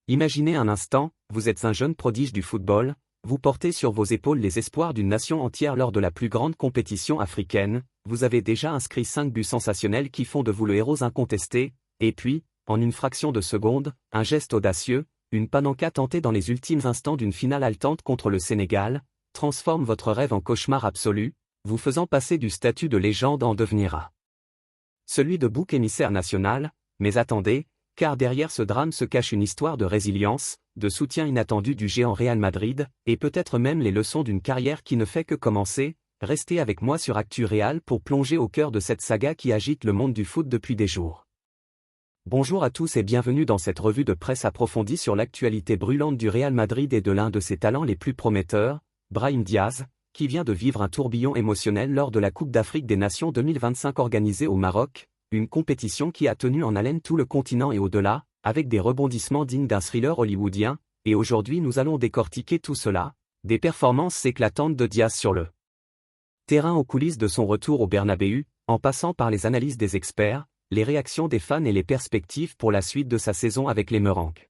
Imaginez un instant, vous êtes un jeune prodige du football, vous portez sur vos épaules les espoirs d'une nation entière lors de la plus grande compétition africaine, vous avez déjà inscrit 5 buts sensationnels qui font de vous le héros incontesté, et puis, en une fraction de seconde, un geste audacieux, une panenka tentée dans les ultimes instants d'une finale haletante contre le Sénégal, transforme votre rêve en cauchemar absolu, vous faisant passer du statut de légende en devenir un. Celui de bouc émissaire national, mais attendez, car derrière ce drame se cache une histoire de résilience, de soutien inattendu du géant Real Madrid, et peut-être même les leçons d'une carrière qui ne fait que commencer. Restez avec moi sur Actu Real pour plonger au cœur de cette saga qui agite le monde du foot depuis des jours. Bonjour à tous et bienvenue dans cette revue de presse approfondie sur l'actualité brûlante du Real Madrid et de l'un de ses talents les plus prometteurs, Brahim Diaz, qui vient de vivre un tourbillon émotionnel lors de la Coupe d'Afrique des Nations 2025 organisée au Maroc, une compétition qui a tenu en haleine tout le continent et au-delà, avec des rebondissements dignes d'un thriller hollywoodien, et aujourd'hui nous allons décortiquer tout cela, des performances éclatantes de Diaz sur le terrain aux coulisses de son retour au Bernabéu, en passant par les analyses des experts, les réactions des fans et les perspectives pour la suite de sa saison avec les Merengues.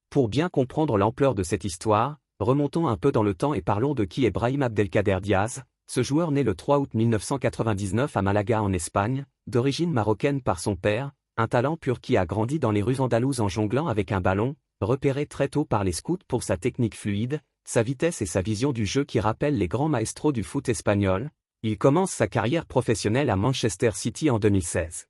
Pour bien comprendre l'ampleur de cette histoire, remontons un peu dans le temps et parlons de qui est Brahim Abdelkader Diaz, ce joueur né le 3 août 1999 à Malaga en Espagne, d'origine marocaine par son père, un talent pur qui a grandi dans les rues andalouses en jonglant avec un ballon, repéré très tôt par les scouts pour sa technique fluide, sa vitesse et sa vision du jeu qui rappellent les grands maestros du foot espagnol. Il commence sa carrière professionnelle à Manchester City en 2016.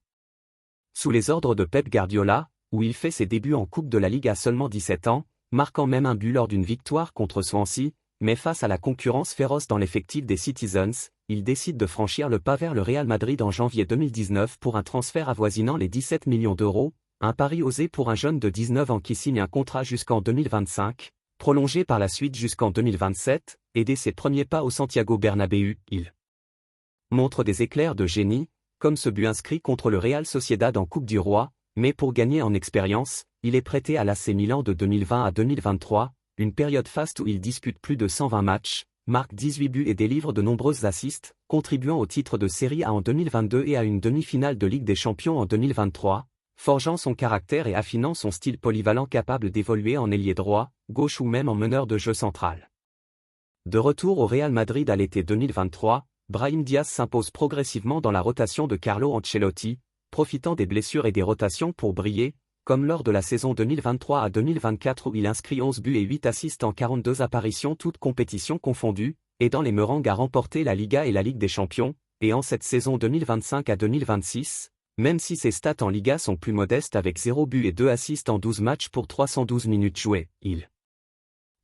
Sous les ordres de Pep Guardiola, où il fait ses débuts en Coupe de la Ligue à seulement 17 ans, marquant même un but lors d'une victoire contre Swansea, mais face à la concurrence féroce dans l'effectif des Citizens, il décide de franchir le pas vers le Real Madrid en janvier 2019 pour un transfert avoisinant les 17 millions d'euros, un pari osé pour un jeune de 19 ans qui signe un contrat jusqu'en 2025, prolongé par la suite jusqu'en 2027, et dès ses premiers pas au Santiago Bernabéu, il montre des éclairs de génie, comme ce but inscrit contre le Real Sociedad en Coupe du Roi, mais pour gagner en expérience, il est prêté à l'AC Milan de 2020 à 2023, une période faste où il dispute plus de 120 matchs, marque 18 buts et délivre de nombreuses assists, contribuant au titre de Serie A en 2022 et à une demi-finale de Ligue des Champions en 2023, forgeant son caractère et affinant son style polyvalent capable d'évoluer en ailier droit, gauche ou même en meneur de jeu central. De retour au Real Madrid à l'été 2023, Brahim Diaz s'impose progressivement dans la rotation de Carlo Ancelotti, profitant des blessures et des rotations pour briller, comme lors de la saison 2023 à 2024 où il inscrit 11 buts et 8 assists en 42 apparitions toutes compétitions confondues, aidant les Merengues à remporter la Liga et la Ligue des Champions, et en cette saison 2025 à 2026, même si ses stats en Liga sont plus modestes avec 0 but et 2 assists en 12 matchs pour 312 minutes jouées, il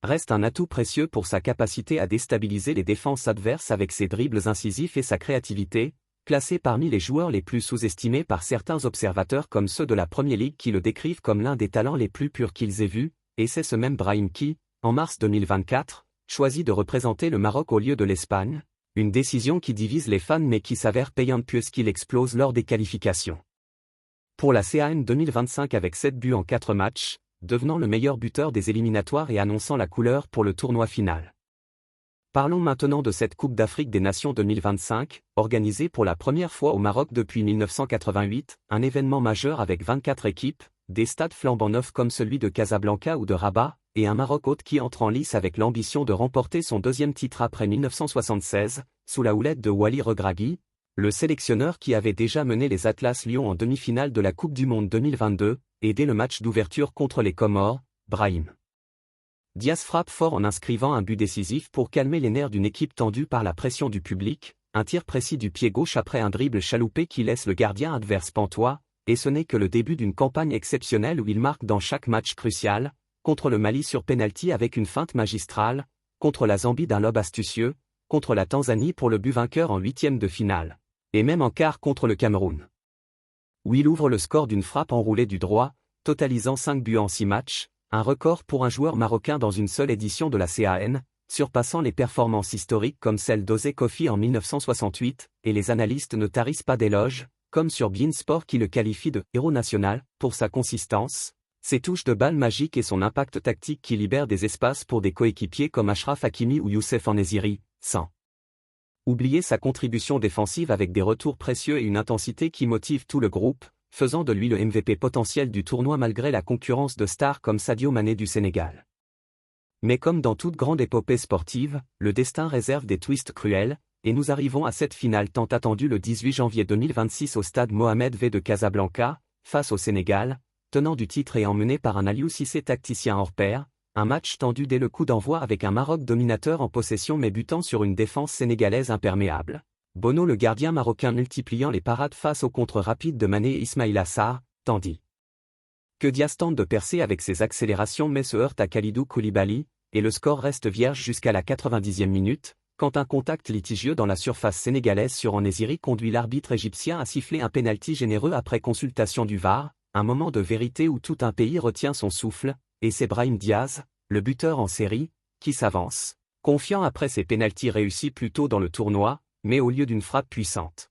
reste un atout précieux pour sa capacité à déstabiliser les défenses adverses avec ses dribbles incisifs et sa créativité, classé parmi les joueurs les plus sous-estimés par certains observateurs comme ceux de la Premier League qui le décrivent comme l'un des talents les plus purs qu'ils aient vus, et c'est ce même Brahim qui, en mars 2024, choisit de représenter le Maroc au lieu de l'Espagne, une décision qui divise les fans mais qui s'avère payante puisqu'il explose lors des qualifications. Pour la CAN 2025 avec 7 buts en 4 matchs, devenant le meilleur buteur des éliminatoires et annonçant la couleur pour le tournoi final. Parlons maintenant de cette Coupe d'Afrique des Nations 2025, organisée pour la première fois au Maroc depuis 1988, un événement majeur avec 24 équipes, des stades flambant neufs comme celui de Casablanca ou de Rabat, et un Maroc hôte qui entre en lice avec l'ambition de remporter son deuxième titre après 1976, sous la houlette de Wally Regragui, le sélectionneur qui avait déjà mené les Atlas Lyon en demi-finale de la Coupe du Monde 2022, et dès le match d'ouverture contre les Comores, Brahim Diaz frappe fort en inscrivant un but décisif pour calmer les nerfs d'une équipe tendue par la pression du public, un tir précis du pied gauche après un dribble chaloupé qui laisse le gardien adverse pantois, et ce n'est que le début d'une campagne exceptionnelle où il marque dans chaque match crucial, contre le Mali sur penalty avec une feinte magistrale, contre la Zambie d'un lob astucieux, contre la Tanzanie pour le but vainqueur en huitième de finale, et même en quart contre le Cameroun, où il ouvre le score d'une frappe enroulée du droit, totalisant 5 buts en 6 matchs, un record pour un joueur marocain dans une seule édition de la CAN, surpassant les performances historiques comme celle d'Osei Kofi en 1968, et les analystes ne tarissent pas d'éloges, comme sur beIN Sport qui le qualifie de « héros national » pour sa consistance, ses touches de balle magiques et son impact tactique qui libère des espaces pour des coéquipiers comme Achraf Hakimi ou Youssef En-Nesyri, sans oublier sa contribution défensive avec des retours précieux et une intensité qui motive tout le groupe, faisant de lui le MVP potentiel du tournoi malgré la concurrence de stars comme Sadio Mané du Sénégal. Mais comme dans toute grande épopée sportive, le destin réserve des twists cruels, et nous arrivons à cette finale tant attendue le 18 janvier 2026 au stade Mohamed V de Casablanca, face au Sénégal, tenant du titre et emmené par un Aliou Cissé tacticien hors pair, un match tendu dès le coup d'envoi avec un Maroc dominateur en possession mais butant sur une défense sénégalaise imperméable. Bono le gardien marocain multipliant les parades face au contre rapide de Mané et Ismaïla Sarr, tandis que Diaz tente de percer avec ses accélérations mais se heurte à Kalidou Koulibaly, et le score reste vierge jusqu'à la 90e minute, quand un contact litigieux dans la surface sénégalaise sur Onesiri conduit l'arbitre égyptien à siffler un pénalty généreux après consultation du VAR, un moment de vérité où tout un pays retient son souffle, et c'est Brahim Diaz, le buteur en série, qui s'avance, confiant après ses pénaltys réussis plus tôt dans le tournoi, mais au lieu d'une frappe puissante.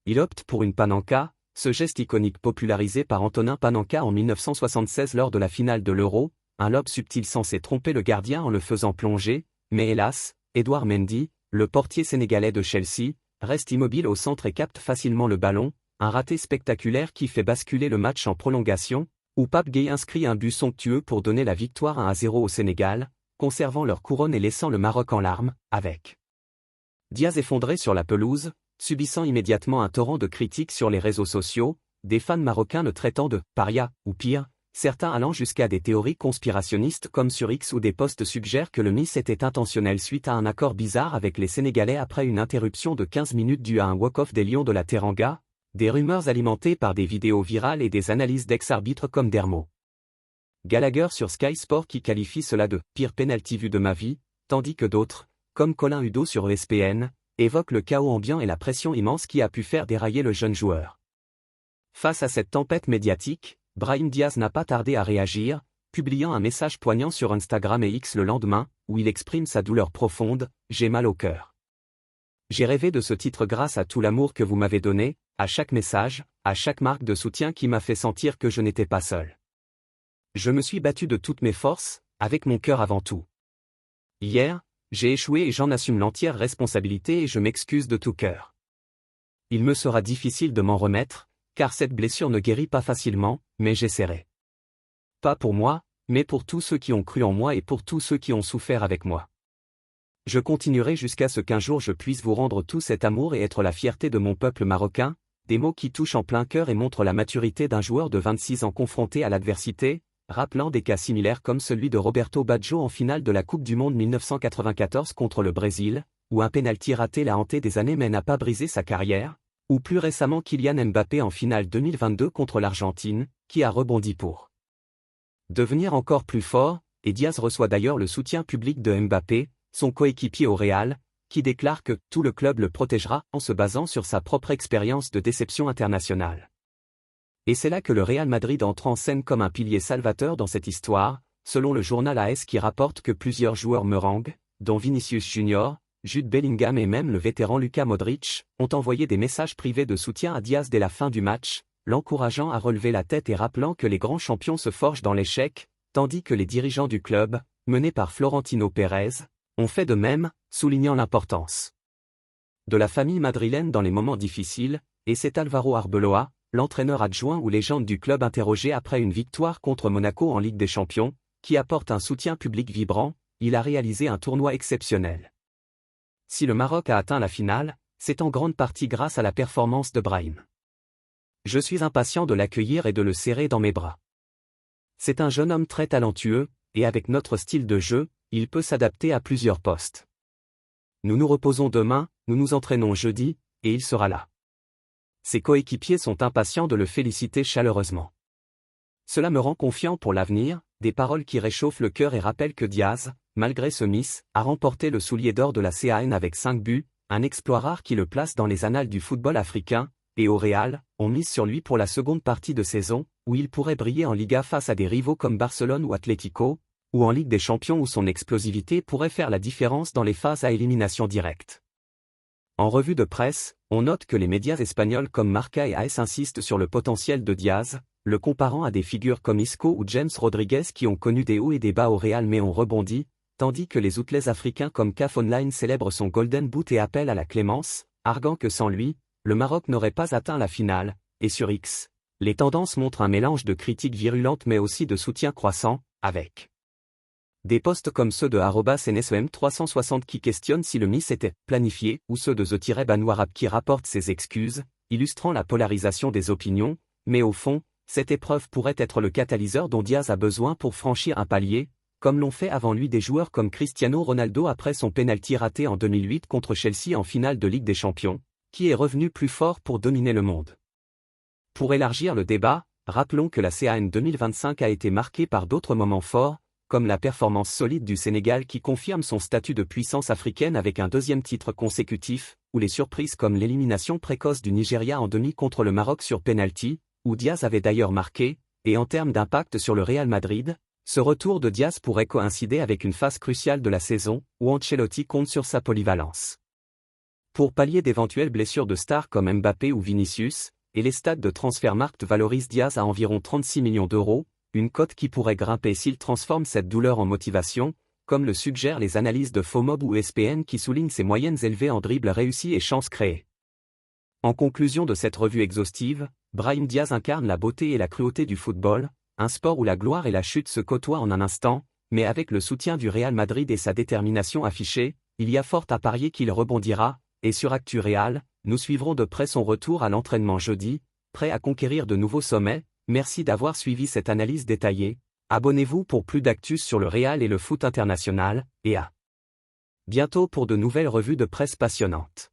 Il opte pour une panenka, ce geste iconique popularisé par Antonin Panenka en 1976 lors de la finale de l'Euro, un lob subtil censé tromper le gardien en le faisant plonger, mais hélas, Edouard Mendy, le portier sénégalais de Chelsea, reste immobile au centre et capte facilement le ballon, un raté spectaculaire qui fait basculer le match en prolongation, où Pape Gueye inscrit un but somptueux pour donner la victoire 1-0 au Sénégal, conservant leur couronne et laissant le Maroc en larmes, avec Diaz effondré sur la pelouse, subissant immédiatement un torrent de critiques sur les réseaux sociaux, des fans marocains le traitant de « paria » ou pire, certains allant jusqu'à des théories conspirationnistes comme sur X où des posts suggèrent que le miss était intentionnel suite à un accord bizarre avec les Sénégalais après une interruption de 15 minutes due à un walk-off des Lions de la Teranga, des rumeurs alimentées par des vidéos virales et des analyses d'ex-arbitres comme Dermo Gallagher sur Sky Sport qui qualifie cela de « pire penalty vu de ma vie », tandis que d'autres, comme Colin Udo sur ESPN, évoquent le chaos ambiant et la pression immense qui a pu faire dérailler le jeune joueur. Face à cette tempête médiatique, Brahim Diaz n'a pas tardé à réagir, publiant un message poignant sur Instagram et X le lendemain, où il exprime sa douleur profonde « J'ai mal au cœur. J'ai rêvé de ce titre grâce à tout l'amour que vous m'avez donné, à chaque message, à chaque marque de soutien qui m'a fait sentir que je n'étais pas seul. Je me suis battu de toutes mes forces, avec mon cœur avant tout. Hier, j'ai échoué et j'en assume l'entière responsabilité et je m'excuse de tout cœur. Il me sera difficile de m'en remettre, car cette blessure ne guérit pas facilement, mais j'essaierai. Pas pour moi, mais pour tous ceux qui ont cru en moi et pour tous ceux qui ont souffert avec moi. Je continuerai jusqu'à ce qu'un jour je puisse vous rendre tout cet amour et être la fierté de mon peuple marocain, des mots qui touchent en plein cœur et montrent la maturité d'un joueur de 26 ans confronté à l'adversité, rappelant des cas similaires comme celui de Roberto Baggio en finale de la Coupe du Monde 1994 contre le Brésil, où un pénalty raté l'a hanté des années mais n'a pas brisé sa carrière, ou plus récemment Kylian Mbappé en finale 2022 contre l'Argentine, qui a rebondi pour devenir encore plus fort, et Diaz reçoit d'ailleurs le soutien public de Mbappé, son coéquipier au Real, qui déclare que tout le club le protégera en se basant sur sa propre expérience de déception internationale. Et c'est là que le Real Madrid entre en scène comme un pilier salvateur dans cette histoire, selon le journal AS qui rapporte que plusieurs joueurs merengues, dont Vinicius Junior, Jude Bellingham et même le vétéran Luka Modric, ont envoyé des messages privés de soutien à Diaz dès la fin du match, l'encourageant à relever la tête et rappelant que les grands champions se forgent dans l'échec, tandis que les dirigeants du club, menés par Florentino Pérez, ont fait de même, soulignant l'importance de la famille madrilène dans les moments difficiles, et c'est Alvaro Arbeloa, l'entraîneur adjoint ou légende du club interrogé après une victoire contre Monaco en Ligue des Champions, qui apporte un soutien public vibrant. Il a réalisé un tournoi exceptionnel. Si le Maroc a atteint la finale, c'est en grande partie grâce à la performance de Brahim. Je suis impatient de l'accueillir et de le serrer dans mes bras. C'est un jeune homme très talentueux, et avec notre style de jeu, il peut s'adapter à plusieurs postes. Nous nous reposons demain, nous nous entraînons jeudi, et il sera là. Ses coéquipiers sont impatients de le féliciter chaleureusement. Cela me rend confiant pour l'avenir, des paroles qui réchauffent le cœur et rappellent que Diaz, malgré ce miss, a remporté le soulier d'or de la CAN avec 5 buts, un exploit rare qui le place dans les annales du football africain, et au Real, on mise sur lui pour la seconde partie de saison, où il pourrait briller en Liga face à des rivaux comme Barcelone ou Atlético, ou en Ligue des Champions où son explosivité pourrait faire la différence dans les phases à élimination directe. En revue de presse, on note que les médias espagnols comme Marca et AS insistent sur le potentiel de Diaz, le comparant à des figures comme Isco ou James Rodriguez qui ont connu des hauts et des bas au Real mais ont rebondi, tandis que les outlets africains comme CAF Online célèbrent son Golden Boot et appellent à la clémence, arguant que sans lui, le Maroc n'aurait pas atteint la finale, et sur X, Les tendances montrent un mélange de critiques virulentes mais aussi de soutien croissant, avec des posts comme ceux de @NSEM360 qui questionnent si le miss était planifié, ou ceux de The-Banwarab qui rapportent ses excuses, illustrant la polarisation des opinions, mais au fond, cette épreuve pourrait être le catalyseur dont Diaz a besoin pour franchir un palier, comme l'ont fait avant lui des joueurs comme Cristiano Ronaldo après son penalty raté en 2008 contre Chelsea en finale de Ligue des Champions, qui est revenu plus fort pour dominer le monde. Pour élargir le débat, rappelons que la CAN 2025 a été marquée par d'autres moments forts, comme la performance solide du Sénégal qui confirme son statut de puissance africaine avec un deuxième titre consécutif, ou les surprises comme l'élimination précoce du Nigeria en demi contre le Maroc sur penalty, où Diaz avait d'ailleurs marqué, et en termes d'impact sur le Real Madrid, ce retour de Diaz pourrait coïncider avec une phase cruciale de la saison, où Ancelotti compte sur sa polyvalence. Pour pallier d'éventuelles blessures de stars comme Mbappé ou Vinicius, et les stats de Transfermarkt valorisent Diaz à environ 36 millions d'euros, une cote qui pourrait grimper s'il transforme cette douleur en motivation, comme le suggèrent les analyses de FOMOB ou ESPN qui soulignent ses moyennes élevées en dribbles réussis et chances créées. En conclusion de cette revue exhaustive, Brahim Diaz incarne la beauté et la cruauté du football, un sport où la gloire et la chute se côtoient en un instant, mais avec le soutien du Real Madrid et sa détermination affichée, il y a fort à parier qu'il rebondira, et sur Actu Real, nous suivrons de près son retour à l'entraînement jeudi, prêt à conquérir de nouveaux sommets. Merci d'avoir suivi cette analyse détaillée. Abonnez-vous pour plus d'actus sur le Real et le foot international, et à bientôt pour de nouvelles revues de presse passionnantes.